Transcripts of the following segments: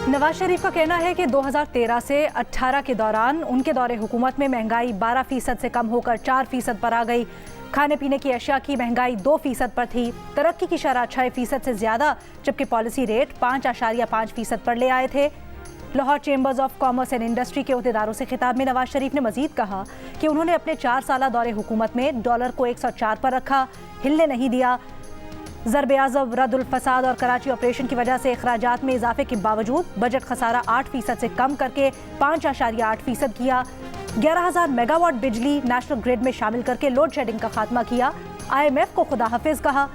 नवाज शरीफ का कहना है कि 2013 से 18 के दौरान उनके दौरे हुकूमत में महंगाई 12% से कम होकर 4% पर आ गई। खाने पीने की अशिया की महंगाई 2% पर थी। तरक्की की शरह 6% से ज्यादा, जबकि पॉलिसी रेट 5.5% पर ले आए थे। Lahore chambers of commerce and industry के अहदेदारों से खिताब में नवाज शरीफ ने मजीद कहा कि उन्होंने अपने 4 साला दौरे हुकूमत में डॉलर को 104 पर रखा, हिलने नहीं दिया। ज़रब-ए-आज़म, रद्दुल फसाद और कराची ऑपरेशन की वजह से अखराजात में इजाफे के बावजूद बजट खसारा 8% से कम करके 5.8% किया। 11,000 मेगावाट बिजली नेशनल ग्रिड में शामिल करके लोड शेडिंग का खात्मा किया। IMF को खुदा हाफिज कहा।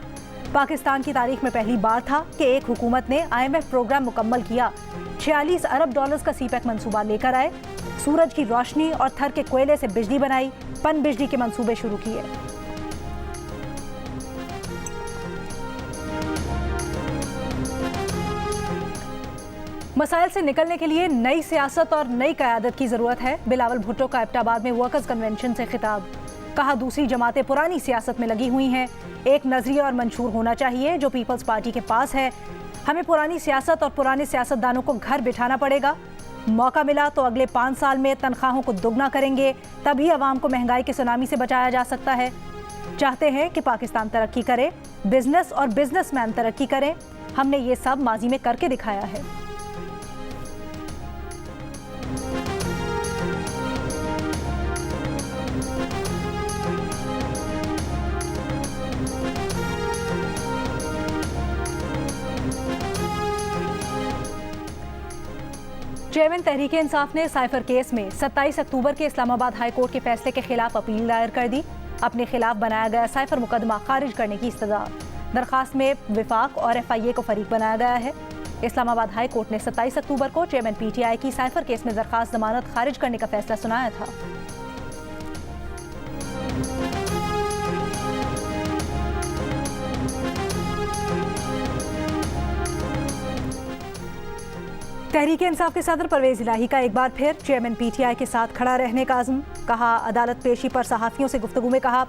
पाकिस्तान की तारीख में पहली बार था कि एक हुकूमत ने IMF प्रोग्राम मुकम्मल किया। 46 अरब डॉलर्स का CPEC मंसूबा लेकर आए। सूरज की रोशनी और थर के कोयले से बिजली बनाई। पन बिजली के मंसूबे शुरू किए। मसाइल से निकलने के लिए नई सियासत और नई क़यादत की ज़रूरत है। बिलावल भुट्टो का एबटाबाद में वर्कर्स कन्वेंशन से खिताब। कहा, दूसरी जमातें पुरानी सियासत में लगी हुई हैं। एक नजरिया और मंशूर होना चाहिए जो पीपल्स पार्टी के पास है। हमें पुरानी सियासत और पुराने सियासतदानों को घर बिठाना पड़ेगा। मौका मिला तो अगले 5 साल में तनख्वाहों को दोगुना करेंगे, तभी अवाम को महंगाई के सुनामी से बचाया जा सकता है। चाहते हैं कि पाकिस्तान तरक्की करे, बिजनेस और बिजनेसमैन तरक्की करें। हमने ये सब माजी में करके दिखाया है। चेयरमैन तहरीक इंसाफ ने साइफर केस में 27 अक्टूबर के इस्लामाबाद हाई कोर्ट के फैसले के खिलाफ अपील दायर कर दी। अपने खिलाफ बनाया गया साइफर मुकदमा खारिज करने की इस्तदा। दरखास्त में विफाक और FIA को फरीक बनाया गया है। इस्लामाबाद हाई कोर्ट ने 27 अक्टूबर को चेयरमैन PTI की साइफर केस में दरखास्त जमानत खारिज करने का फैसला सुनाया था। तहरीक इंसाफ के सदर परवेज इलाही का एक बार फिर चेयरमैन PTI के साथ खड़ा रहने का अज़्म। कहा, अदालत पेशी पर सहाफ़ियों से गुफ्तगू में कहा,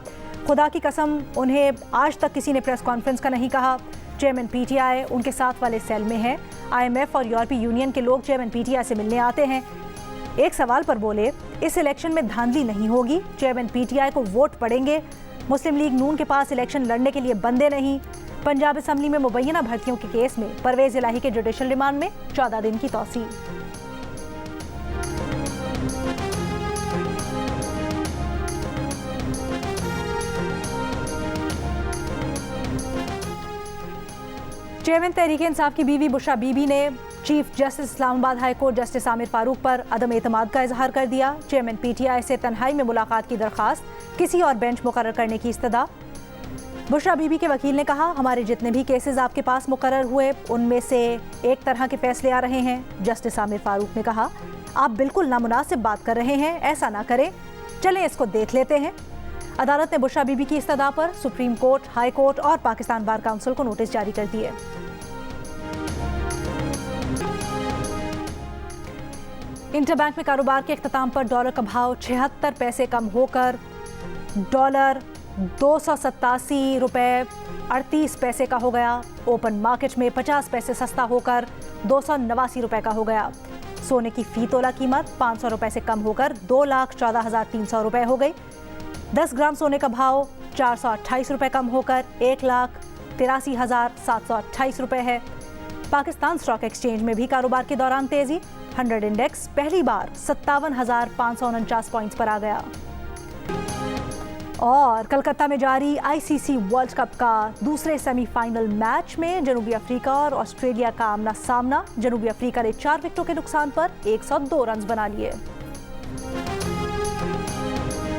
खुदा की कसम उन्हें आज तक किसी ने प्रेस कॉन्फ्रेंस का नहीं कहा। चेयरमैन PTI उनके साथ वाले सेल में है। IMF और यूरोपीय यूनियन के लोग चेयरमैन PTI से मिलने आते हैं। एक सवाल पर बोले, इस इलेक्शन में धांधली नहीं होगी, चेयरमैन PTI को वोट पड़ेंगे। मुस्लिम लीग नून के पास इलेक्शन लड़ने के लिए बंदे नहीं। पंजाब असम्बली में मुबैना भर्तियों के केस में परवेज इलाही के जुडिशल रिमांड में 14 दिन की तौसील। चेयरमैन तहरीक इंसाफ की बीवी बुशरा बीबी ने chief justice Islamabad high court justice Aamir Farooq पर अदम एतमाद का इजहार कर दिया। चेयरमैन PTI से तन्हाई में मुलाकात की दरखास्त, किसी और बेंच मुकर्रर करने की इस्तदा। बुशरा बीबी के वकील ने कहा, हमारे जितने भी केसेस आपके पास मुकर्रर हुए उनमें से एक तरह के फैसले आ रहे हैं। जस्टिस आमिर फारूक ने कहा, आप बिल्कुल नामुनासिब बात कर रहे हैं, ऐसा ना करें, चलें इसको देख लेते हैं। अदालत ने बुशरा बीबी की इस्तदा पर सुप्रीम कोर्ट, हाई कोर्ट और पाकिस्तान बार काउंसिल को नोटिस जारी कर दिए। इंटरबैंक में कारोबार के इख्तिताम पर डॉलर का भाव 76 पैसे कम होकर डॉलर 287 रुपये 38 पैसे का हो गया। ओपन मार्केट में 50 पैसे सस्ता होकर 289 रुपये का हो गया। सोने की फी तोला कीमत 500 रुपये से कम होकर 2,14,300 रुपये हो गई। 10 ग्राम सोने का भाव 428 रुपये कम होकर 1,83,728 रुपये है। पाकिस्तान स्टॉक एक्सचेंज में भी कारोबार के दौरान तेजी। 100 इंडेक्स पहली बार 57,549 पॉइंट्स पर आ गया। और कलकत्ता में जारी ICC वर्ल्ड कप का दूसरे सेमीफाइनल मैच में जनूबी अफ्रीका और ऑस्ट्रेलिया का आमना सामना। जनूबी अफ्रीका ने 4 विकेटों के नुकसान पर 102 रन बना लिए।